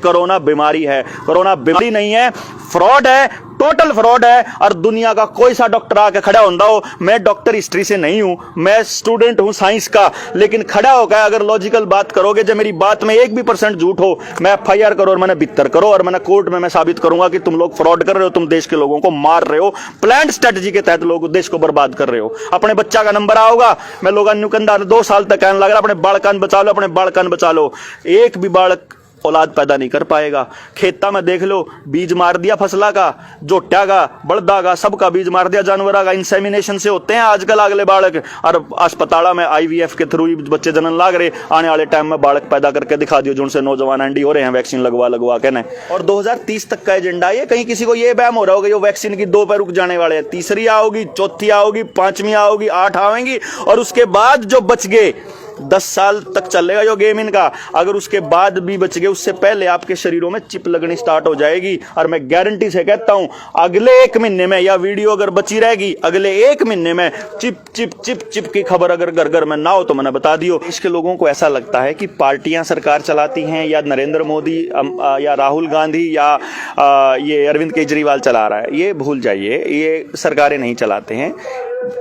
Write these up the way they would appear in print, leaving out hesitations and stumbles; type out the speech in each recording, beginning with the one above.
Corona बीमारी है, corona बीमारी नहीं है, फ्रॉड है, टोटल फ्रॉड है। और दुनिया का कोई सा डॉक्टर आके खड़ा होता हो, मैं डॉक्टर हिस्ट्री से नहीं हूं, मैं स्टूडेंट हूं साइंस का, लेकिन खड़ा होकर अगर लॉजिकल बात करोगे, जब मेरी बात में 1% झूठ हो, मैं FIR करो और मैंने बित्तर करो और मैंने कोर्ट में मैं साबित करूंगा कि तुम लोग फ्रॉड कर रहे हो, तुम देश के लोगों को मार रहे हो, प्लान्ड स्ट्रेटजी के तहत लोग देश को बर्बाद कर रहे हो। अपने बच्चा का नंबर आओगा, मैं लोग नुकंदा 2 साल तक कहने लग रहा अपने बालकान बचा लो, अपने बालकान बचा लो। एक भी बालक औलाद पैदा नहीं कर पाएगा। खेता में देख लो, बीज मार दिया फसला का, जोट्या का, बड़दा का, सबका बीज मार दिया, जानवरा का। इंसेमिनेशन से होते हैं आजकल अगले बालक, और अस्पताल में IVF के थ्रू बच्चे जनन लाग रहे। आने वाले टाइम में बालक पैदा करके दिखा दियो, जिनसे नौजवान एंडी हो रहे हैं वैक्सीन लगवा के ना। और 2030 तक का एजेंडा है। कहीं किसी को ये वहम हो रहा होगा ये वैक्सीन की 2 पे रुक जाने वाले हैं, तीसरी आओगी, चौथी आओगी, 5वीं आओगी, 8 आएंगी, और उसके बाद जो बच गए 10 साल तक चलेगा जो गेम इनका। अगर उसके बाद भी बच गए, उससे पहले आपके शरीरों में चिप लगनी स्टार्ट हो जाएगी। और मैं गारंटी से कहता हूं, अगले 1 महीने में, या वीडियो अगर बची रहेगी, अगले 1 महीने में चिप चिप चिप चिप की खबर अगर घर घर में ना हो तो मैंने बता दियो। इसके लोगों को ऐसा लगता है कि पार्टियां सरकार चलाती हैं, या नरेंद्र मोदी या राहुल गांधी या ये अरविंद केजरीवाल चला रहा है। ये भूल जाइए, ये सरकारें नहीं चलाते हैं।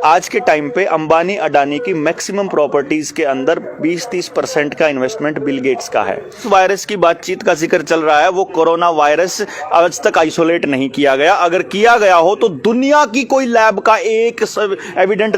आज के टाइम पे अंबानी अडानी की मैक्सिमम प्रॉपर्टीज के अंदर 20-30% का इन्वेस्टमेंट बिल गेट्स का है। इस वायरस की बातचीत का जिक्र चल रहा है, वो कोरोना वायरस आज तक आइसोलेट नहीं किया गया। अगर किया गया हो तो दुनिया की कोई लैब का एक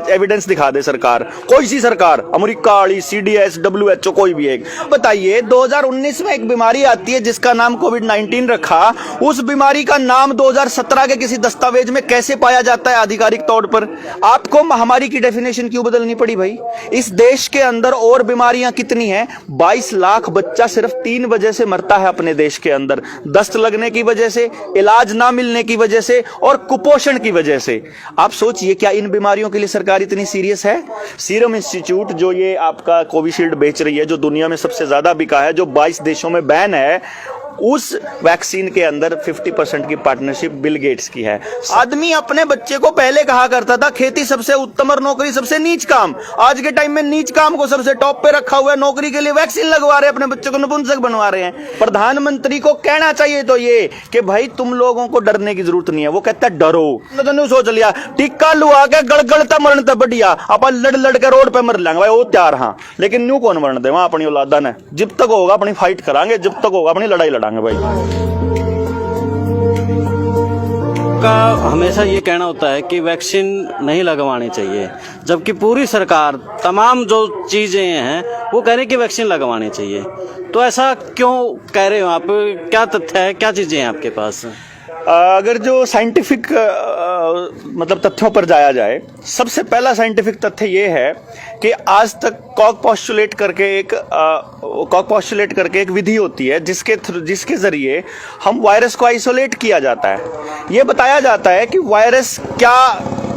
एविडेंस दिखा दे सरकार, कोई सी सरकार, अमेरिका वाली, CDS, WHO, कोई भी एक। बताइए 2019 में एक बीमारी आती है जिसका नाम कोविड-19 रखा, उस बीमारी का नाम 2017 के किसी दस्तावेज में कैसे पाया जाता है आधिकारिक तौर पर? आपको महामारी की डेफिनेशन क्यों बदलनी पड़ी भाई? इस देश के अंदर और बीमारियां कितनी हैं? 22 लाख बच्चा सिर्फ 3 वजह से मरता है अपने देश के अंदर। दस्त लगने की वजह से, इलाज ना मिलने की वजह से, और कुपोषण की वजह से। आप सोचिए, क्या इन बीमारियों के लिए सरकार इतनी सीरियस है? सीरम इंस्टीट्यूट जो ये आपका कोविशील्ड बेच रही है, जो दुनिया में सबसे ज्यादा बिका है, जो 22 देशों में बैन है, उस वैक्सीन के अंदर 50% की पार्टनरशिप बिल गेट्स की है। आदमी अपने बच्चे को पहले कहा करता था खेती सबसे उत्तम और नौकरी सबसे नीच काम। आज के टाइम में नीच काम को सबसे टॉप पे रखा हुआ है। नौकरी के लिए वैक्सीन लगवा रहे हैं, अपने बच्चे को नपुंसक बनवा रहे हैं। प्रधानमंत्री को कहना चाहिए तो ये कि भाई तुम लोगों को डरने की जरूरत नहीं है। वो कहता है डरो, तो सोच लिया टिक्का लुआ के गड़गड़ता मरण तक बढ़िया, अपन लड़ लड़ के रोड पे मर लेंगे भाई, वो तैयार। हाँ, लेकिन न्यू कौन मरण दे वहां अपनी औलादा ने? जब तक होगा अपनी फाइट करांगे, जब तक होगा अपनी लड़ाई लड़ांगे भाई। का हमेशा ये कहना होता है कि वैक्सीन नहीं लगवानी चाहिए, जबकि पूरी सरकार तमाम जो चीजें हैं वो कह रही है कि वैक्सीन लगवानी चाहिए। तो ऐसा क्यों कह रहे हो आप? क्या तथ्य है, क्या चीजें हैं आपके पास? अगर जो साइंटिफिक मतलब तथ्यों पर जाया जाए, सबसे पहला साइंटिफिक तथ्य ये है कि आज तक कॉक पॉस्टुलेट करके एक विधि होती है जिसके जरिए हम वायरस को आइसोलेट किया जाता है। ये बताया जाता है कि वायरस क्या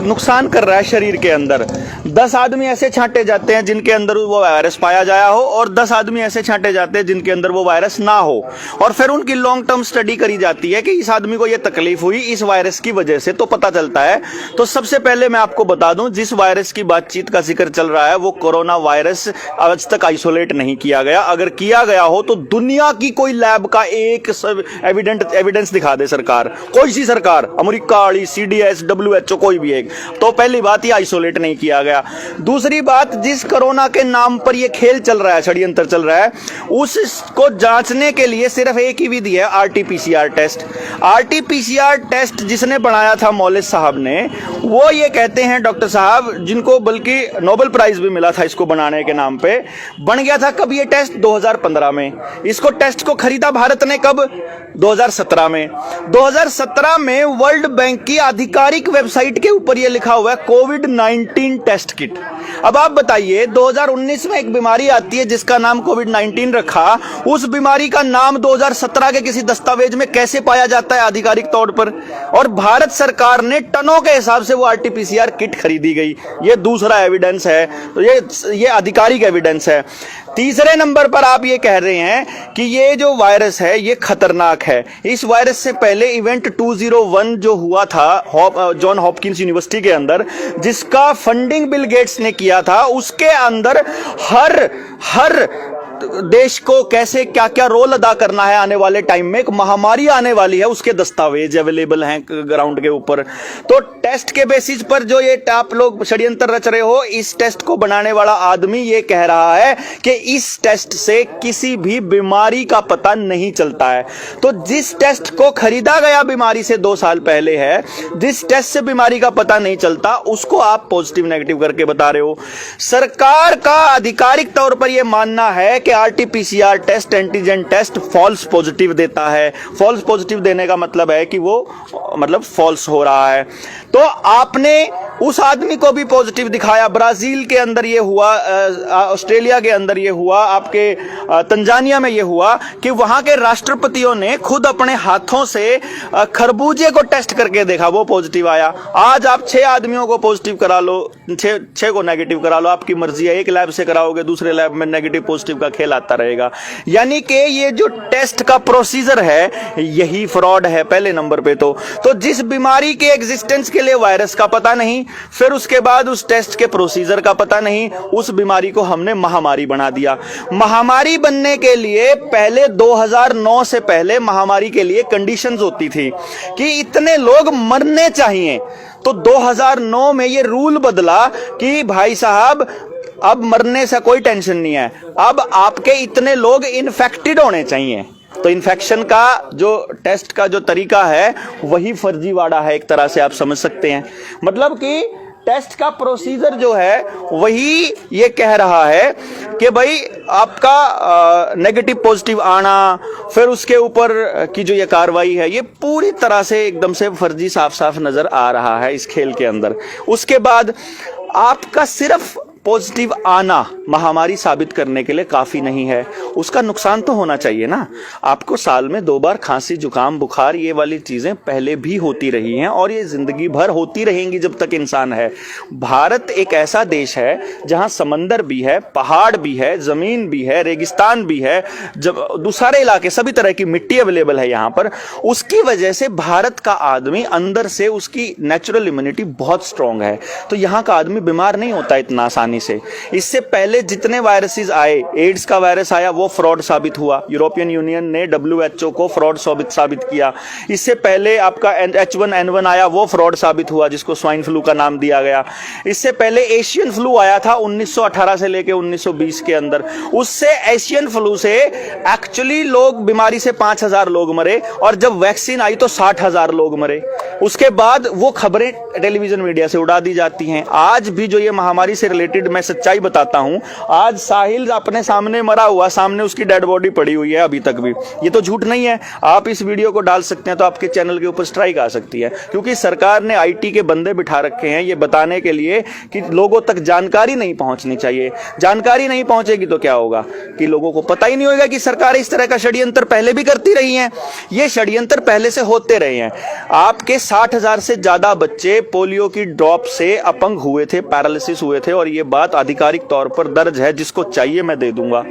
नुकसान कर रहा है शरीर के अंदर। 10 आदमी ऐसे छांटे जाते हैं जिनके अंदर वो वायरस पाया जाया हो, और 10 आदमी ऐसे छांटे जाते हैं जिनके अंदर वो वायरस ना हो, और फिर उनकी लॉन्ग टर्म स्टडी करी जाती है कि इस आदमी को ये तकलीफ हुई इस वायरस की वजह से, तो पता चलता है। तो सबसे पहले मैं आपको बता दूं, जिस वायरस की बातचीत का जिक्र चल रहा है वो कोरोना वायरस आज तक आइसोलेट नहीं किया गया। अगर किया गया हो तो दुनिया की कोई लैब का एक एविडेंस दिखा दे सरकार, कोई सी सरकार, अमेरिका वाली, CDS, WHO, कोई भी एक। तो पहली बात, ये आइसोलेट नहीं किया गया। दूसरी बात, जिस कोरोना के नाम पर ये खेल चल रहा है, षड्यंत्र चल रहा है, उसको जांचने के लिए सिर्फ एक ही विधि है, RT-PCR टेस्ट। RT-PCR टेस्ट जिसने बनाया था मौलिस साहब ने, वो ये कहते हैं डॉक्टर साहब, जिनको बल्कि नोबेल प्राइज भी मिला था इसको बनाने के नाम पे। बन गया था कब ये टेस्ट? 2015 में। इसको टेस्ट को खरीदा भारत ने कब? 2017 में। 2017 में वर्ल्ड बैंक की आधिकारिक वेबसाइट के ऊपर ये लिखा हुआ है कोविड-19 टेस्ट किट। अब आप बताइए, 2019 में एक बीमारी आती है जिसका नाम कोविड-19 रखा, उस बीमारी का नाम 2017 के किसी दस्तावेज में कैसे पाया जाता है आधिकारिक तौर पर? और भारत सरकार ने टनों के हिसाब से वो RT-PCR किट खरीदी गई। ये दूसरा एविडेंस है, तो ये आधिकारिक एविडेंस है। तीसरे नंबर पर आप ये कह रहे हैं कि ये जो वायरस है ये खतरनाक है। इस वायरस से पहले इवेंट 201 जो हुआ था जॉन हॉपकिंस यूनिवर्सिटी के अंदर, जिसका फंडिंग बिल गेट्स ने किया था, उसके अंदर हर देश को कैसे क्या क्या रोल अदा करना है आने वाले टाइम में, एक महामारी आने वाली है, उसके दस्तावेज अवेलेबल हैं ग्राउंड के ऊपर। तो टेस्ट के बेसिस पर जो ये आप लोग षड्यंत्र रच रहे हो, इस टेस्ट को बनाने वाला आदमी ये कह रहा है कि इस टेस्ट से किसी भी बीमारी का पता नहीं चलता है। तो जिस टेस्ट को खरीदा गया बीमारी से 2 साल पहले है, जिस टेस्ट से बीमारी का पता नहीं चलता, उसको आप पॉजिटिव नेगेटिव करके बता रहे हो। सरकार का आधिकारिक तौर पर यह मानना है कि RTPCR test, antigen test false positive देता है। फॉल्स पॉजिटिव देने का मतलब है कि वो मतलब फॉल्स हो रहा है। तो आपने उस आदमी को भी पॉजिटिव दिखाया। ब्राजील के अंदर ये हुआ, ऑस्ट्रेलिया के अंदर ये हुआ, आपके तंजानिया में ये हुआ कि वहां के राष्ट्रपतियों ने खुद अपने हाथों से खरबूजे को टेस्ट करके देखा, वो पॉजिटिव आया। आज आप 6 आदमियों को पॉजिटिव करा लो, 6 को नेगेटिव करा लो, आपकी मर्जी है। एक लैब से कराओगे, दूसरे लैब में नेगेटिव पॉजिटिव का खेल आता रहेगा। यानी कि ये जो टेस्ट का प्रोसीजर है, यही फ्रॉड है पहले नंबर पे। तो जिस बीमारी के एग्जिस्टेंस के लिए वायरस का पता नहीं, फिर उसके बाद उस टेस्ट के प्रोसीजर का पता नहीं, उस बीमारी को हमने महामारी बना दिया। महामारी बनने के लिए पहले 2009 से पहले महामारी के लिए कंडीशंस होती थी कि इतने लोग मरने चाहिए। तो 2009 में ये रूल बदला कि भाई साहब अब मरने से कोई टेंशन नहीं है, अब आपके इतने लोग इन्फेक्टेड होने चाहिए। तो इन्फेक्शन का जो टेस्ट का जो तरीका है वही फर्जीवाड़ा है, एक तरह से आप समझ सकते हैं। मतलब कि टेस्ट का प्रोसीजर जो है वही ये कह रहा है कि भाई आपका नेगेटिव पॉजिटिव आना, फिर उसके ऊपर की जो ये कार्रवाई है, ये पूरी तरह से एकदम से फर्जी साफ साफ नजर आ रहा है इस खेल के अंदर। उसके बाद आपका सिर्फ पॉजिटिव आना महामारी साबित करने के लिए काफी नहीं है, उसका नुकसान तो होना चाहिए ना। आपको साल में 2 बार खांसी, जुकाम, बुखार, ये वाली चीजें पहले भी होती रही हैं और ये जिंदगी भर होती रहेंगी जब तक इंसान है। भारत एक ऐसा देश है जहां समंदर भी है, पहाड़ भी है, जमीन भी है, रेगिस्तान भी है, जब दूसरे इलाके सभी तरह की मिट्टी अवेलेबल है यहां पर। उसकी वजह से भारत का आदमी अंदर से उसकी नेचुरल इम्यूनिटी बहुत स्ट्रांग है, तो यहां का आदमी बीमार नहीं होता इतना आसानी से। इससे पहले जितने वायरसेस आए, एड्स का वायरस आया, वो फ्रॉड साबित हुआ। यूरोपियन यूनियन ने WHO को फ्रॉड साबित किया। इससे पहले आपका H1N1 आया, वो फ्रॉड साबित हुआ, जिसको स्वाइन फ्लू का नाम दिया गया। इससे पहले एशियन फ्लू आया था 1918 से लेकर 1920 के अंदर। उससे एशियन फ्लू से एक्चुअली लोग, बीमारी से 5000 लोग मरे, और जब वैक्सीन आई तो 60,000 लोग मरे। उसके बाद वो खबरें टेलीविजन मीडिया से उड़ा दी जाती हैं। आज भी जो ये महामारी से रिलेटेड मैं सच्चाई बताता हूं, आज साहिल अपने सामने मरा हुआ, सामने उसकी डेड बॉडी पड़ी हुई है अभी तक भी। ये तो झूठ नहीं है। आप इस वीडियो को डाल सकते हैं तो आपके चैनल के ऊपर स्ट्राइक आ सकती है, क्योंकि सरकार ने IT के बंदे बिठा रखे हैं ये बताने के लिए कि लोगों तक जानकारी नहीं पहुंचनी चाहिए। जानकारी नहीं पहुंचेगी तो क्या होगा कि लोगों को पता ही नहीं होगा कि सरकार इस तरह का षड्यंत्र पहले भी करती रही है। ये षड्यंत्र पहले से होते रहे हैं। आपके 60,000 से ज्यादा बच्चे पोलियो की ड्रॉप से अपंग हुए थे, पैरालिसिस हुए थे, और ये बात आधिकारिक तौर पर दर्ज है। जिसको चाहिए मैं दे दूंगा,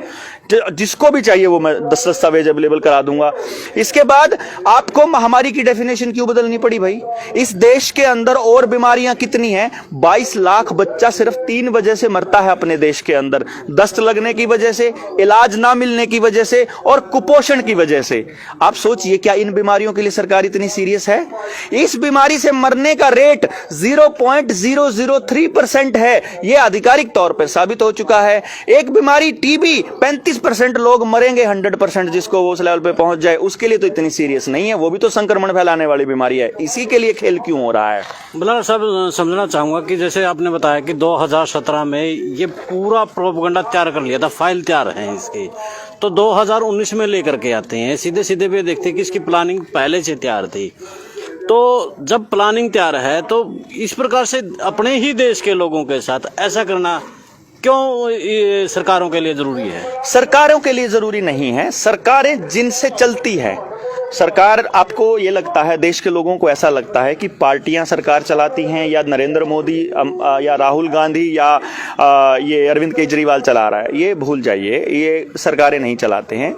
जिसको भी चाहिए वो मैं दस्तावेज अवेलेबल करा दूंगा। इसके बाद आपको महामारी की डेफिनेशन क्यों बदलनी पड़ी भाई? इस देश के अंदर और बीमारियां कितनी हैं? 22 लाख बच्चा सिर्फ 3 वजह से मरता है अपने देश के अंदर। दस्त लगने की वजह से, इलाज ना मिलने की वजह से, और कुपोषण की वजह से। आप सोचिए, क्या इन बीमारियों के लिए सरकार इतनी सीरियस है? इस बीमारी से मरने का रेट 0.003% है, यह आधिकारिक तौर पर साबित हो चुका है। एक बीमारी टीबी 35% लोग मरेंगे, 100% जिसको वो उस लेवल पे पहुंच जाए, उसके लिए तो इतनी सीरियस नहीं है। वो भी तो संक्रमण फैलाने वाली बीमारी है। इसी के लिए खेल क्यों हो रहा है? मतलब सब समझना चाहूंगा कि जैसे आपने बताया कि 2017 में ये पूरा प्रोपेगेंडा तैयार कर लिया था, फाइल तैयार है इसकी, तो 2019 में लेकर के आते हैं। सीधे सीधे पे देखते हैं कि इसकी प्लानिंग पहले से तैयार थी। तो जब प्लानिंग तैयार है तो इस प्रकार से अपने ही देश के लोगों के साथ ऐसा करना क्यों ये सरकारों के लिए जरूरी है? सरकारों के लिए जरूरी नहीं है, सरकारें जिनसे चलती है। सरकार, आपको ये लगता है, देश के लोगों को ऐसा लगता है कि पार्टियां सरकार चलाती हैं, या नरेंद्र मोदी या राहुल गांधी या ये अरविंद केजरीवाल चला रहा है। ये भूल जाइए, ये सरकारें नहीं चलाते हैं।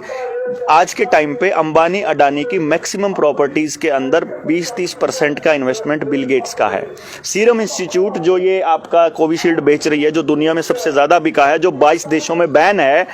आज के टाइम पे अंबानी अडानी की मैक्सिमम प्रॉपर्टीज के अंदर 20-30% का इन्वेस्टमेंट बिल गेट्स का है। सीरम इंस्टीट्यूट जो ये आपका कोविशील्ड बेच रही है, जो दुनिया में सबसे ज्यादा बिका है, जो 22 देशों में बैन है,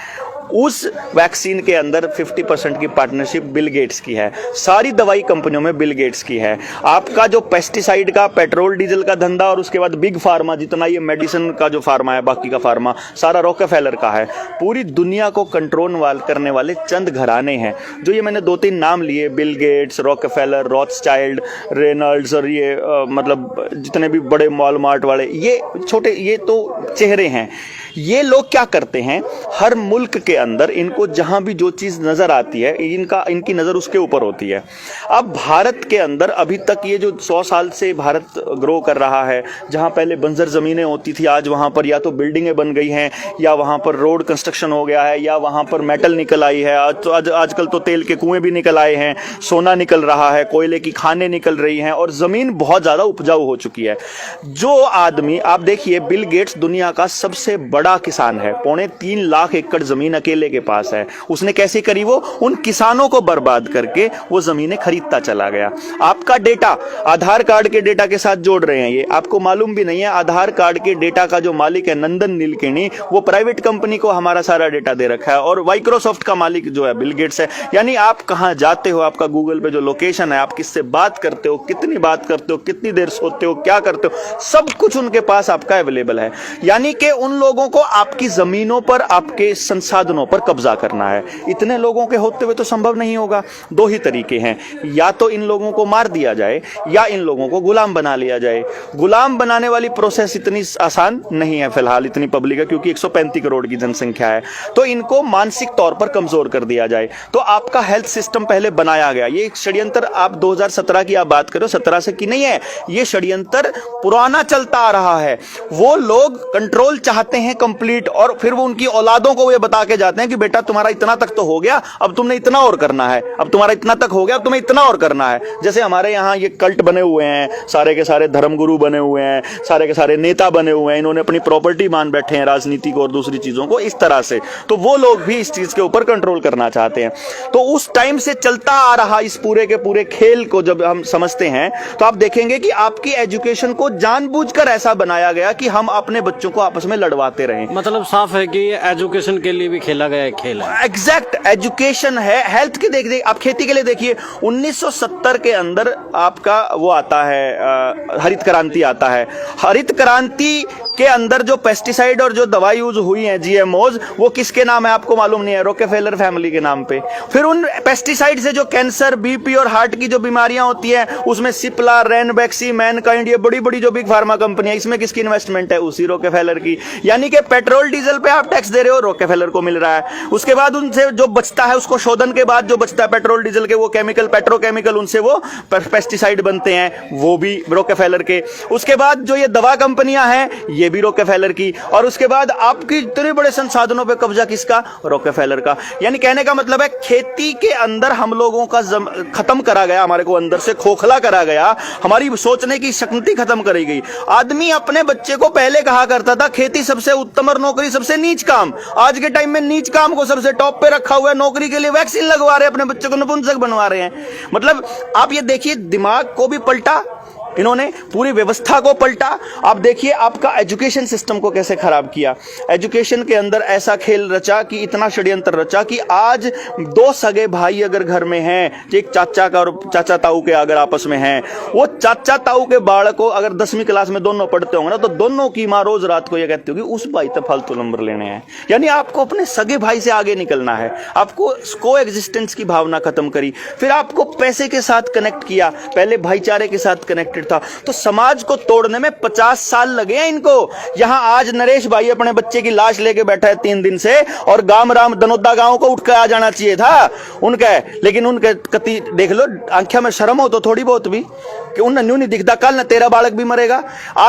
उस वैक्सीन के अंदर 50% की पार्टनरशिप बिल गेट्स की है, सारी दवाई कंपनियों में बिल गेट्स की है। आपका जो पेस्टिसाइड का, पेट्रोल डीजल का धंधा और उसके बाद बिग फार्मा, जितना ये मेडिसिन का जो फार्मा है, बाकी का फार्मा सारा रॉकफेलर का है। पूरी दुनिया को कंट्रोल करने वाले चंद घराने हैं, जो ये मैंने 2-3 नाम लिए, Bill Gates, Rockefeller, Rothschild, Reynolds और ये मतलब जितने भी बड़े वॉलमार्ट वाले, ये छोटे, ये तो चेहरे हैं। ये लोग क्या करते हैं, हर मुल्क के अंदर इनको जहां भी जो चीज नजर आती है, इनकी नजर उसके ऊपर होती है। अब भारत के अंदर अभी तक ये जो 100 साल से भारत ग्रो कर रहा है, जहां पहले बंजर जमीनें होती थी, आज वहां पर या तो बिल्डिंगें बन गई हैं, या वहां पर रोड कंस्ट्रक्शन हो गया है, या वहां पर मेटल निकल आई है। आजकल तो तेल के कुएं भी निकल आए हैं, सोना निकल रहा है, कोयले की खानें निकल रही हैं, और जमीन बहुत ज्यादा उपजाऊ हो चुकी है। जो आदमी, आप देखिए, बिल गेट्स दुनिया का सबसे बड़ा किसान है, 3.25 लाख एकड़ जमीन अकेले के पास है। उसने कैसे करी? वो उन किसानों को बर्बाद करके वो जमीनें खरीदता चला गया। आपका डेटा आधार कार्ड के डेटा के साथ जोड़ रहे हैं, ये आपको मालूम भी नहीं है। आधार कार्ड के डेटा का जो मालिक है नंदन नीलकेणी, वो प्राइवेट कंपनी को हमारा सारा डेटा दे रखा है, और माइक्रोसॉफ्ट का मालिक जो है बिल गेट्स है। यानी आप कहां जाते हो, आपका गूगल पे जो लोकेशन है, आप किससे बात करते हो, कितनी बात करते हो, कितनी देर सोते हो, क्या करते हो, सब कुछ उनके पास आपका अवेलेबल है। यानी कि उन लोगों को आपकी जमीनों पर, आपके संसाधनों पर कब्जा करना है। इतने लोगों के होते हुए तो संभव नहीं होगा। 2 ही तरीके हैं, या तो इन लोगों को मार दिया जाए, या इन लोगों को गुलाम बना लिया जाए। गुलाम बनाने वाली प्रोसेस इतनी आसान नहीं है फिलहाल, इतनी पब्लिक है, क्योंकि 135 करोड़ की जनसंख्या है। तो इनको मानसिक तौर पर कमजोर कर दिया जाए। तो आपका हेल्थ सिस्टम पहले बनाया गया, ये एक षड्यंत्र, आप 2017 की आप बात करो, 17 से की नहीं है, ये षड्यंत्र पुराना चलता आ रहा है। वो लोग कंट्रोल चाहते हैं कंप्लीट, और फिर वो उनकी औलादों को ये बता के जाते हैं कि बेटा तुम्हारा इतना तक तो हो गया, अब तुमने इतना और करना है, अब तुम्हारा इतना तक हो गया, अब तुम्हें इतना और करना है। जैसे हमारे यहाँ ये कल्ट बने हुए हैं, सारे के सारे धर्मगुरु बने हुए हैं, सारे के सारे नेता बने हुए हैं, इन्होंने अपनी प्रॉपर्टी मान बैठे हैं, राजनीति को और दूसरी चीजों को, इस तरह से। तो वो लोग भी इस चीज के ऊपर कंट्रोल करना चाहते हैं। तो उस टाइम से चलता आ रहा इस पूरे के पूरे खेल को जब हम समझते हैं, तो आप देखेंगे कि आपकी एजुकेशन को जानबूझकर ऐसा बनाया गया कि हम अपने बच्चों को आपस में लड़वाते रहें। मतलब साफ है कि ये एजुकेशन के लिए भी खेला गया एक खेल है। एग्जैक्ट एजुकेशन है। हेल्थ की देखिए, आप खेती के लिए देखिए, 1970 के अंदर आपका वो आता है, हरित क्रांति आता है। हरित क्रांति के अंदर जो पेस्टिसाइड और जो दवाई यूज हुई है, जीएमओज, वो किसके नाम है आपको मालूम नहीं है? रॉकफेलर फैमिली के नाम पे। फिर उन पेस्टिसाइड से जो कैंसर, बीपी और हार्ट की जो बीमारियां होती है, उसमें सिप्ला, रेनबैक्सी, मैनकाइंड, ये बड़ी बड़ी जो बिग फार्मा कंपनी है, इसमें किसकी इन्वेस्टमेंट है? उसी रॉकफेलर की। यानी कि पेट्रोल डीजल पे आप टैक्स दे रहे हो, रॉकफेलर को मिल रहा है। उसके बाद उनसे जो बचता है, उसको शोधन के बाद जो बचता है पेट्रोल डीजल के, वो केमिकल, पेट्रोकेमिकल, उनसे वो पेस्टिसाइड बनते हैं, वो भी रॉकफेलर के। उसके बाद जो ये दवा कंपनियां हैं, ये भी रॉकफेलर की। और उसके बाद आपकी इतने बड़े संसाधनों पे कब्जा किसका? रॉकफेलर का। यानी कहने का मतलब है, खेती के अंदर हम लोगों का खत्म करा गया, हमारे को अंदर से खोखला करा गया, हमारी सोचने की शक्ति खत्म करी गई। आदमी अपने बच्चे को पहले कहा करता था खेती सबसे उत्तम और नौकरी सबसे नीच काम। आज के टाइम में नीच काम को सबसे टॉप पे रखा हुआ है। नौकरी के लिए वैक्सीन लगवा रहे हैं, अपने बच्चे को नपुंसक बनवा रहे हैं। मतलब आप ये देखिए, दिमाग को भी पलटा इन्होंने, पूरी व्यवस्था को पलटा। आप देखिए आपका एजुकेशन सिस्टम को कैसे खराब किया। एजुकेशन के अंदर ऐसा खेल रचा कि इतना षड्यंत्र रचा कि आज 2 सगे भाई अगर घर में हैं, एक चाचा का और चाचा ताऊ के अगर आपस में हैं, वो चाचा ताऊ के बालक को अगर 10वीं क्लास में दोनों पढ़ते होंगे ना, तो दोनों की माँ रोज रात को ये कहती होगी उस भाई तक फालतू नंबर लेने हैं। यानी आपको अपने सगे भाई से आगे निकलना है, आपको को एग्जिस्टेंस की भावना खत्म करी। फिर आपको पैसे के साथ कनेक्ट किया, पहले भाईचारे के साथ कनेक्टेड था। तो समाज को तोड़ने में 50 साल लगे हैं इनको। यहां आज नरेश भाई अपने बच्चे की लाश लेके बैठा है 3 दिन से, और गाम राम दनोदा गांव को उठकर आ जाना चाहिए था उनके, लेकिन उनके कति देख लो, आंखों में शर्म हो तो थोड़ी बहुत भी, कि उन्हें न्यू नहीं दिखता, कल ना तेरा बालक भी मरेगा।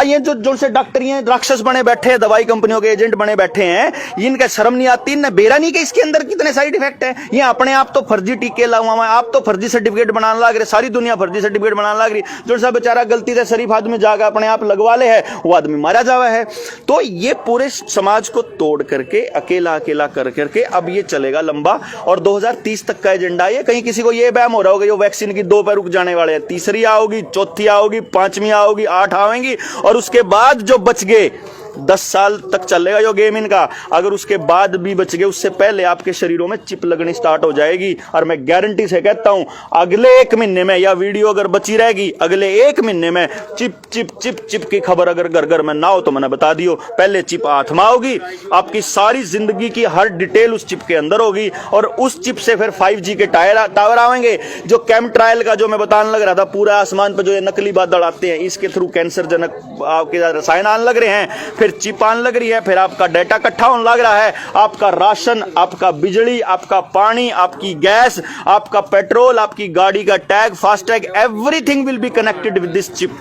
ये जो से डॉक्टर राक्षस बने बैठे हैं, दवाई कंपनियों के एजेंट बने बैठे हैं, इनका शर्म नहीं आती, न बेरा नहीं कि इसके अंदर कितने साइड इफेक्ट है। ये अपने आप तो फर्जी टीके लाऊंगा मैं, आप तो फर्जी सर्टिफिकेट बनाने लग रहे, सारी दुनिया फर्जी सर्टिफिकेट बनाने लग रही। जो सा बेचारा गलती से शरीफ आदमी जाकर अपने आप लगवा ले है, वो आदमी मारा जावा है। तो ये पूरे समाज को तोड़ करके, अकेला अकेला कर करके अब ये चलेगा लंबा, और 2030 तक का एजेंडा। ये कहीं किसी को ये बैम हो रहा होगा ये वैक्सीन की 2 पे रुक जाने वाले हैं, तीसरी आओगी, चौथी आओगी, 5वीं आओगी, 8 आएंगी, और उसके बाद जो बच गए 10 साल तक चलेगा यो गेम इनका। अगर उसके बाद भी बच गए, उससे पहले आपके शरीरों में चिप लगनी स्टार्ट हो जाएगी। और मैं गारंटी से कहता हूं, अगले 1 महीने में, या वीडियो अगर बची रहेगी, अगले 1 महीने में चिप चिप चिप चिप की खबर अगर घर घर में ना हो तो मैंने बता दियो, पहले चिप हाथ में होगी, आपकी सारी जिंदगी की हर डिटेल उस चिप के अंदर होगी। और उस चिप से फिर 5G के टावर आवेंगे। जो कैम ट्रायल का जो मैं बताने लग रहा था, पूरा आसमान पर जो ये नकली बादल आते हैं, इसके थ्रू कैंसर जनक आपके रसायन आने लग रहे हैं, फिर चिप आने लग रही है, फिर आपका डाटा इकट्ठा होने लग रहा है, आपका राशन, आपका बिजली, आपका पानी, आपकी गैस, आपका पेट्रोल, आपकी गाड़ी का tag, FASTag, everything will be connected with this chip.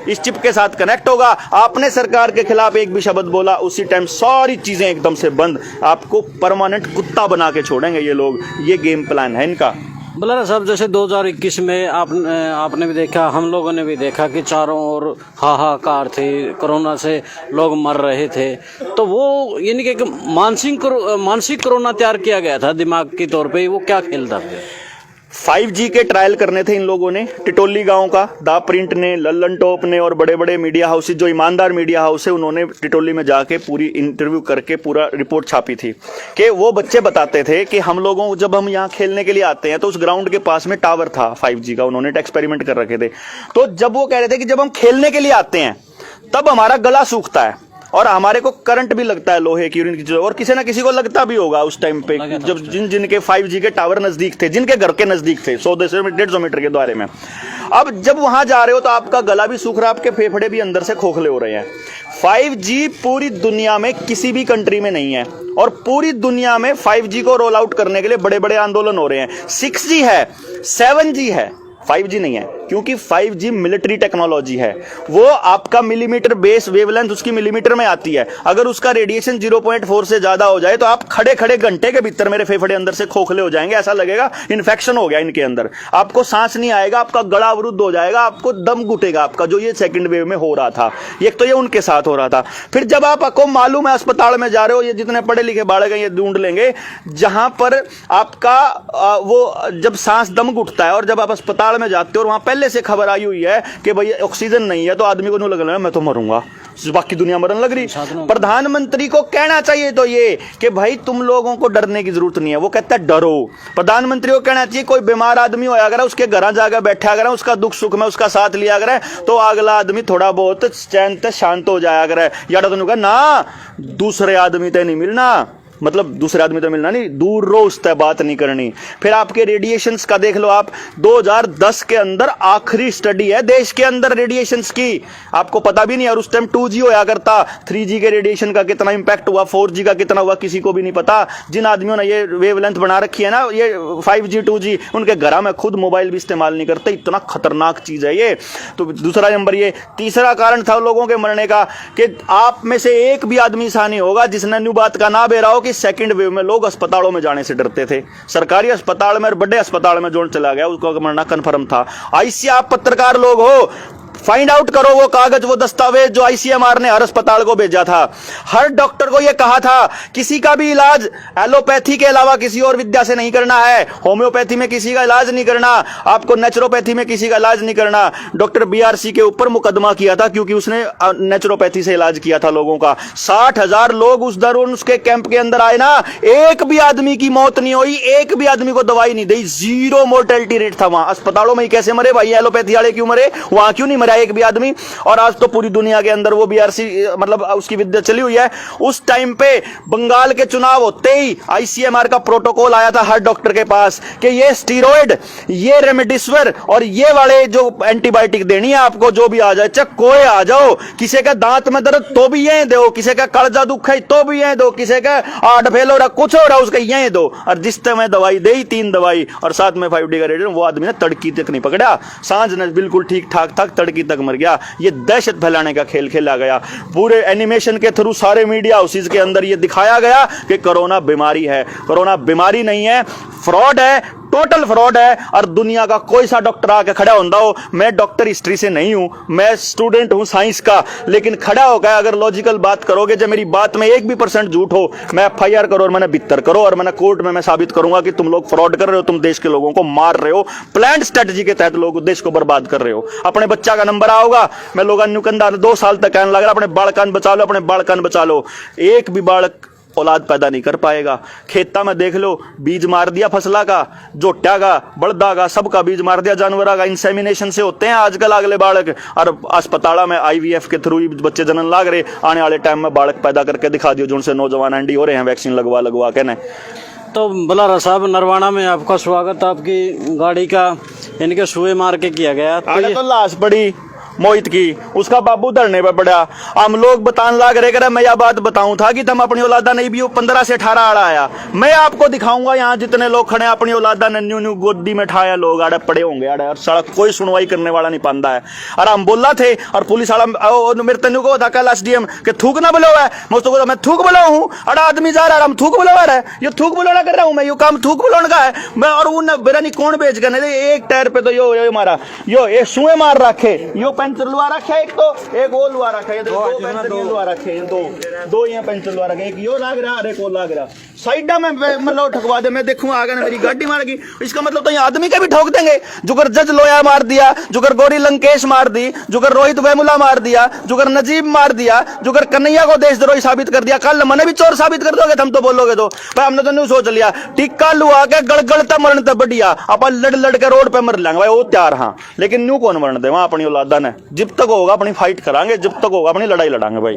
इस चिप के साथ कनेक्ट होगा। आपने सरकार के खिलाफ एक भी शब्द बोला, उसी टाइम सारी चीजें एकदम से बंद। आपको परमानेंट कुत्ता बना के छोड़ेंगे ये लोग। ये गेम प्लान है इनका। बलरा साहब, जैसे 2021 में आपने भी देखा, हम लोगों ने भी देखा कि चारों ओर हाहाकार थी, कोरोना से लोग मर रहे थे। तो वो यानी कि एक मानसिक कोरोना तैयार किया गया था दिमाग के तौर पे। वो क्या खेल था? 5G के ट्रायल करने थे इन लोगों ने। टिटोली गांव का दा प्रिंट ने, लल्लन टॉप ने और बड़े बड़े मीडिया हाउसेज, जो ईमानदार मीडिया हाउस है, उन्होंने टिटोली में जाके पूरी इंटरव्यू करके पूरा रिपोर्ट छापी थी कि वो बच्चे बताते थे कि हम लोगों, जब हम यहाँ खेलने के लिए आते हैं तो उस ग्राउंड के पास में टावर था 5G का, उन्होंने एक्सपेरिमेंट कर रखे थे। तो जब वो कह रहे थे कि जब हम खेलने के लिए आते हैं तब हमारा गला सूखता है और हमारे को करंट भी लगता है लोहे की, और किसी ना किसी को लगता भी होगा उस टाइम पे, जब जिनके 5G के टावर नजदीक थे, जिनके घर के नजदीक थे, 100-150 मीटर के दायरे में। अब जब वहां जा रहे हो तो आपका गला भी सूख रहा है, आपके फेफड़े भी अंदर से खोखले हो रहे हैं। 5G पूरी दुनिया में किसी भी कंट्री में नहीं है, और पूरी दुनिया में 5G को रोल आउट करने के लिए बड़े बड़े आंदोलन हो रहे हैं। 6G है, 7G है, 5G नहीं है, क्योंकि 5G मिलिट्री टेक्नोलॉजी है। वो आपका मिलीमीटर बेस वेवलेंथ उसकी मिलीमीटर में आती है। अगर उसका रेडिएशन 0.4 से ज्यादा हो जाए तो आप खड़े खड़े घंटे के भीतर मेरे फेफड़े अंदर से खोखले हो जाएंगे, ऐसा लगेगा इन्फेक्शन हो गया इनके अंदर। आपको सांस नहीं आएगा, आपका गला अवरुद्ध हो जाएगा, आपको दम घुटेगा आपका, जो ये सेकंड वेव में हो रहा था। एक तो ये उनके साथ हो रहा था। फिर जब आपको मालूम है अस्पताल में जा रहे हो, ये जितने पढ़े लिखे बालक हैं ये ढूंढ लेंगे, जहां पर आपका वो जब सांस दम घुटता है और जब आप अस्पताल में जाते हो और वहां पहले से खबर आई हुई है कि भाई ऑक्सीजन नहीं है, तो आदमी को नहीं लग रहा है मैं तो मरूंगा, बाकी दुनिया मरने लग रही। प्रधानमंत्री को कहना चाहिए तो ये कि भाई तुम लोगों को डरने की जरूरत नहीं है। वो कहता है डरो। प्रधानमंत्री को कहना चाहिए कोई बीमार आदमी होया अगर उसके घर जाकर बैठा अगर उसका दुख सुख में उसका साथ लिया अगर तो अगला आदमी थोड़ा बहुत चैन से शांत हो जाया अगर। या तो ना दूसरे आदमी तो नहीं मिलना, मतलब दूसरे आदमी तो मिलना नहीं, दूर रो उससे बात नहीं करनी। फिर आपके रेडिएशंस का देख लो आप, 2010 के अंदर आखिरी स्टडी है देश के अंदर रेडिएशंस की, आपको पता भी नहीं। और उस टाइम 2G होया करता, 3G के रेडिएशन का कितना इंपैक्ट हुआ, 4G का कितना हुआ, किसी को भी नहीं पता। जिन आदमियों ने ये वेवलेंथ बना रखी है ना, ये 5G 2G, उनके घर में खुद मोबाइल भी इस्तेमाल नहीं करते, इतना खतरनाक चीज है ये। तो दूसरा नंबर ये। तीसरा कारण था लोगों के मरने का कि आप में से एक भी आदमी ऐसा नहीं होगा जिसने न्यू बात का ना बेरा हो कि सेकंड वेव में लोग अस्पतालों में जाने से डरते थे। सरकारी अस्पताल में और बड़े अस्पताल में जो चला गया उसका मरना कन्फर्म था। आईसीएम, आप पत्रकार लोग हो, फाइंड आउट करो वो कागज, वो दस्तावेज जो आईसीएमआर ने हर अस्पताल को भेजा था। हर डॉक्टर को यह कहा था किसी का भी इलाज एलोपैथी के अलावा किसी और विद्या से नहीं करना है, होम्योपैथी में किसी का इलाज नहीं करना, आपको नेचुरोपैथी में किसी का इलाज नहीं करना। डॉक्टर बीआरसी के ऊपर मुकदमा किया था क्योंकि उसने नेचुरोपैथी से इलाज किया था लोगों का। 60,000 लोग उस दौरान उसके कैंप के अंदर आए ना, एक भी आदमी की मौत नहीं हुई, एक भी आदमी को दवाई नहीं दी, 0 मोर्टेलिटी रेट था वहां। अस्पतालों में ही कैसे मरे भाई एलोपैथी वाले, क्यों मरे, वहां क्यों नहीं मरा एक भी आदमी। और आज तो पूरी दुनिया के अंदर वो बीआरसी मतलब उसकी विद्या चली हुई है। उस टाइम पे बंगाल के चुनाव होते ही आईसीएमआर का प्रोटोकॉल आया था हर डॉक्टर के पास कि ये स्टीरॉयड, ये रेमडेसिविर और ये वाले जो एंटीबायोटिक देनी है आपको, जो भी आ जाए, चाहे कोई आ जाओ, किसी का दांत में दर्द तो भी ये दो, किसी का कलजा दुख है तो भी ये दो, किसी का हार्ट फेल हो रहा कुछ हो रहा उसका ये दो। और जिस समय दवाई दे 3 दवाई और साथ में 5D का रेडिएशन, वो आदमी ने तड़की तक नहीं पकड़ा, सांझ ने बिल्कुल ठीक ठाक था, तड़की तक मर गया। ये दहशत फैलाने का खेल खेला गया। पूरे एनिमेशन के थ्रू सारे मीडिया हाउसेस के अंदर ये दिखाया गया कि कोरोना बीमारी है। कोरोना बीमारी नहीं है, फ्रॉड है, टोटल फ्रॉड है और दुनिया का कोई सा डॉक्टर आके खड़ा होता हो, मैं डॉक्टर हिस्ट्री से नहीं हूं, मैं स्टूडेंट हूं साइंस का, लेकिन खड़ा होकर अगर लॉजिकल बात करोगे, जब मेरी बात में 1% भी झूठ हो, मैं FIR करो और मैंने भित्तर करो और मैंने कोर्ट में मैं साबित करूंगा कि तुम लोग फ्रॉड कर रहे हो, तुम देश के लोगों को मार रहे हो, प्लान स्ट्रेटजी के तहत लोग देश को बर्बाद कर रहे हो। अपने बच्चा का नंबर आओगा, मैं लोग न्यूकंदा 2 साल तक कहने लग रहा अपने बालकान बचा लो, अपने बालकान बचा लो। एक भी बालक औलाद पैदा नहीं कर पाएगा। खेता में देख लो, बीज मार दिया फसला का, जोट्या का, बड़दा का, सबका बीज मार दिया, जानवरा का। इंसेमिनेशन से होते हैं आजकल अगले बालक, और अस्पताल में IVF के थ्रू बच्चे जनन लाग रहे। आने वाले टाइम में बालक पैदा करके दिखा दियो जिनसे नौजवान एंडी हो रहे हैं वैक्सीन लगवा के। तो बलारा साहब, नरवाना में आपका स्वागत। आपकी गाड़ी का इनके सुए मार के किया गया, तो लाश पड़ी मोहित की, उसका बाबू धरने पर पड़ा। हम लोग बताने लाग रहे करे, मैं यह बात बताऊं था कि तुम अपनी औलादा नहीं भी 15 से 18 आड़ा आया, मैं आपको दिखाऊंगा यहाँ जितने लोग खड़े हैं अपनी औलादा ने न्यू गोदी में ठाया लोग आड़े पड़े होंगे आड़े, और सड़क कोई सुनवाई करने वाला नहीं पाता है। और हम बोला थे, और पुलिस वाला मेरे तनु को था कल SDM के थूक ना बोलो है, मैं थूक बोला हूँ, अड़ा आदमी जा रहा है, हम थूक बोला रहा है, ये थूक बोला कर रहा हूँ मैं, यो काम थूक बोलोन का है मैं। और उन बेरा नहीं कौन बेच कर एक टायर पे तो यो मारा, यो एक सुए मार रखे, यो पंचर लुआ रखा है, एक तो एक और लुआ रखा है, दो लुआ रखे हैं, दो यहाँ पंचर लुआ रखे, एक यो लाग रहा और एक और लाग रहा। साइडा में मतलब ठकवा दे, मैं देखूंगा आगे मेरी गाड़ी मारेगी, इसका मतलब तो यहाँ आदमी के भी ठोक देंगे। जुगर जज लोया मार दिया, जुगर गौरी लंकेश मार दी, जुगर रोहित वेमुला मार दिया, जुगर नजीब मार दिया, जुगर कन्हैया को देशद्रोही साबित कर दिया। कल मने भी चोर साबित कर दोगे तुम तो बोलोगे तो भाई हमने तो नहीं सोच लिया, टिक्का लुआ के गड़गड़ता मरण तक बढ़िया, अपन लड़ के रोड पे मर लेंगे भाई, वो तैयार। हाँ, लेकिन न्यू कौन मरण दे वहां अपनी औलादा ने। जब तक होगा अपनी फाइट करांगे, जब तक होगा अपनी लड़ाई लड़ांगे भाई।